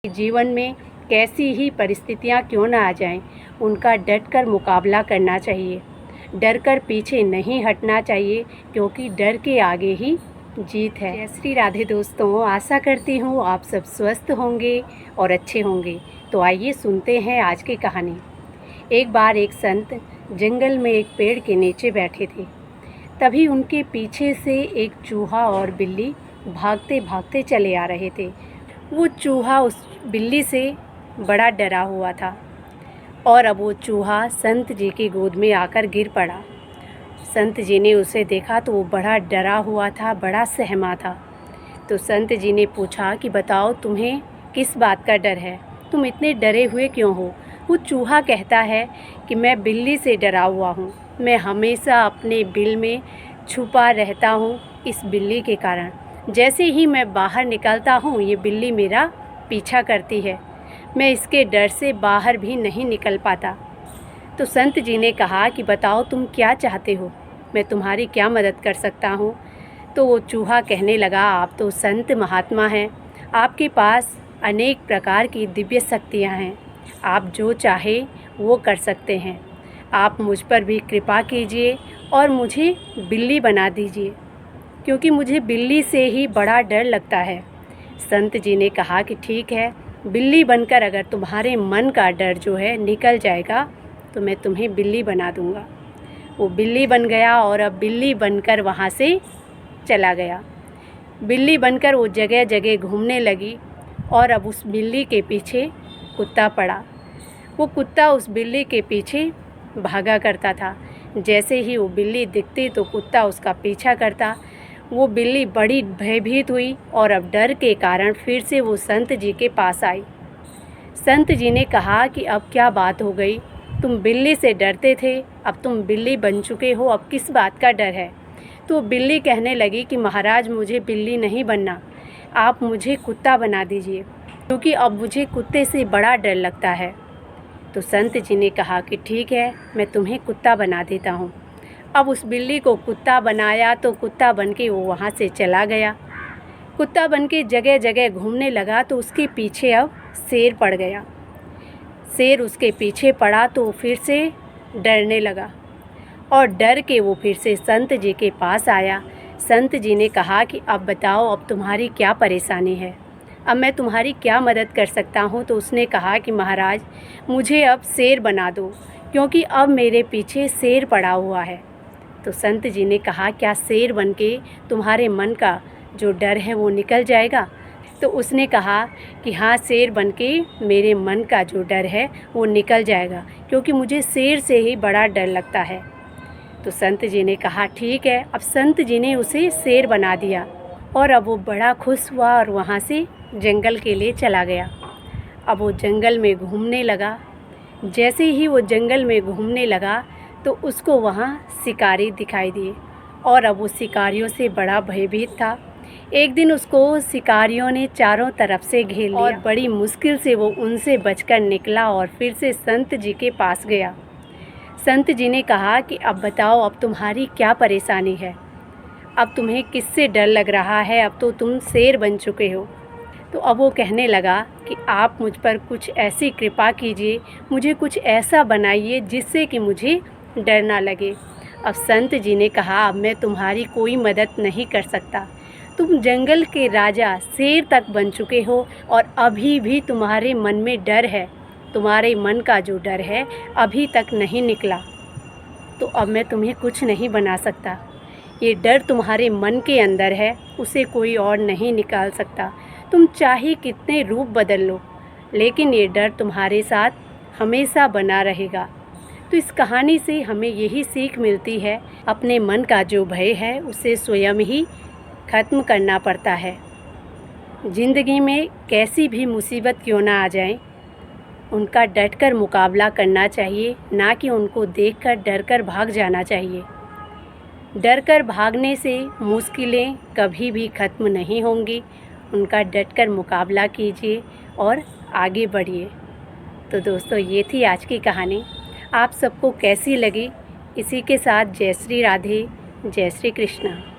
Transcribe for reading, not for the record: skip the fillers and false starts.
जीवन में कैसी ही परिस्थितियां क्यों ना आ जाएं, उनका डटकर मुकाबला करना चाहिए। डर कर पीछे नहीं हटना चाहिए, क्योंकि डर के आगे ही जीत है। जय श्री राधे दोस्तों, आशा करती हूँ आप सब स्वस्थ होंगे और अच्छे होंगे। तो आइए सुनते हैं आज की कहानी। एक बार एक संत जंगल में एक पेड़ के नीचे बैठे थे। तभी उनके पीछे से एक चूहा और बिल्ली भागते भागते चले आ रहे थे। वो चूहा उस बिल्ली से बड़ा डरा हुआ था और अब वो चूहा संत जी की गोद में आकर गिर पड़ा। संत जी ने उसे देखा तो वो बड़ा डरा हुआ था, बड़ा सहमा था। तो संत जी ने पूछा कि बताओ, तुम्हें किस बात का डर है? तुम इतने डरे हुए क्यों हो? वो चूहा कहता है कि मैं बिल्ली से डरा हुआ हूँ। मैं हमेशा अपने बिल में छुपा रहता हूँ इस बिल्ली के कारण। जैसे ही मैं बाहर निकलता हूँ, ये बिल्ली मेरा पीछा करती है। मैं इसके डर से बाहर भी नहीं निकल पाता। तो संत जी ने कहा कि बताओ, तुम क्या चाहते हो? मैं तुम्हारी क्या मदद कर सकता हूँ? तो वो चूहा कहने लगा, आप तो संत महात्मा हैं, आपके पास अनेक प्रकार की दिव्य शक्तियाँ हैं। आप जो चाहे वो कर सकते हैं। आप मुझ पर भी कृपा कीजिए और मुझे बिल्ली बना दीजिए, क्योंकि मुझे बिल्ली से ही बड़ा डर लगता है। संत जी ने कहा कि ठीक है, बिल्ली बनकर अगर तुम्हारे मन का डर जो है निकल जाएगा तो मैं तुम्हें बिल्ली बना दूंगा। वो बिल्ली बन गया और अब बिल्ली बनकर वहाँ से चला गया। बिल्ली बनकर वो जगह जगह घूमने लगी और अब उस बिल्ली के पीछे कुत्ता पड़ा। वो कुत्ता उस बिल्ली के पीछे भागा करता था। जैसे ही वो बिल्ली दिखती तो कुत्ता उसका पीछा करता। वो बिल्ली बड़ी भयभीत हुई और अब डर के कारण फिर से वो संत जी के पास आई। संत जी ने कहा कि अब क्या बात हो गई? तुम बिल्ली से डरते थे, अब तुम बिल्ली बन चुके हो, अब किस बात का डर है? तो बिल्ली कहने लगी कि महाराज, मुझे बिल्ली नहीं बनना, आप मुझे कुत्ता बना दीजिए, क्योंकि अब मुझे कुत्ते से बड़ा डर लगता है। तो संत जी ने कहा कि ठीक है, मैं तुम्हें कुत्ता बना देता हूँ। अब उस बिल्ली को कुत्ता बनाया तो कुत्ता बनके वो वहाँ से चला गया। कुत्ता बनके जगह जगह घूमने लगा तो उसके पीछे अब शेर पड़ गया। शेर उसके पीछे पड़ा तो फिर से डरने लगा और डर के वो फिर से संत जी के पास आया। संत जी ने कहा कि अब बताओ, अब तुम्हारी क्या परेशानी है? अब मैं तुम्हारी क्या मदद कर सकता हूँ? तो उसने कहा कि महाराज, मुझे अब शेर बना दो, क्योंकि अब मेरे पीछे शेर पड़ा हुआ है। तो संत जी ने कहा, क्या शेर बनके तुम्हारे मन का जो डर है वो निकल जाएगा? तो उसने कहा कि हाँ, शेर बनके मेरे मन का जो डर है वो निकल जाएगा, क्योंकि मुझे शेर से ही बड़ा डर लगता है। तो संत जी ने कहा ठीक है। अब संत जी ने उसे शेर बना दिया और अब वो बड़ा खुश हुआ और वहाँ से जंगल के लिए चला गया। अब वो जंगल में घूमने लगा। जैसे ही वो जंगल में घूमने लगा तो उसको वहाँ शिकारी दिखाई दिए और अब वो शिकारियों से बड़ा भयभीत था। एक दिन उसको शिकारियों ने चारों तरफ से घेर लिया और बड़ी मुश्किल से वो उनसे बचकर निकला और फिर से संत जी के पास गया। संत जी ने कहा कि अब बताओ, अब तुम्हारी क्या परेशानी है? अब तुम्हें किससे डर लग रहा है? अब तो तुम शेर बन चुके हो। तो अब वो कहने लगा कि आप मुझ पर कुछ ऐसी कृपा कीजिए, मुझे कुछ ऐसा बनाइए जिससे कि मुझे डर ना लगे। अब संत जी ने कहा, अब मैं तुम्हारी कोई मदद नहीं कर सकता। तुम जंगल के राजा शेर तक बन चुके हो और अभी भी तुम्हारे मन में डर है। तुम्हारे मन का जो डर है अभी तक नहीं निकला, तो अब मैं तुम्हें कुछ नहीं बना सकता। ये डर तुम्हारे मन के अंदर है, उसे कोई और नहीं निकाल सकता। तुम चाहे कितने रूप बदल लो, लेकिन ये डर तुम्हारे साथ हमेशा बना रहेगा। तो इस कहानी से हमें यही सीख मिलती है, अपने मन का जो भय है उसे स्वयं ही ख़त्म करना पड़ता है। ज़िंदगी में कैसी भी मुसीबत क्यों ना आ जाए, उनका डटकर मुकाबला करना चाहिए, ना कि उनको देखकर डरकर भाग जाना चाहिए। डरकर भागने से मुश्किलें कभी भी ख़त्म नहीं होंगी। उनका डटकर मुकाबला कीजिए और आगे बढ़िए। तो दोस्तों, ये थी आज की कहानी। आप सबको कैसी लगी? इसी के साथ जय श्री राधे, जय श्री कृष्णा।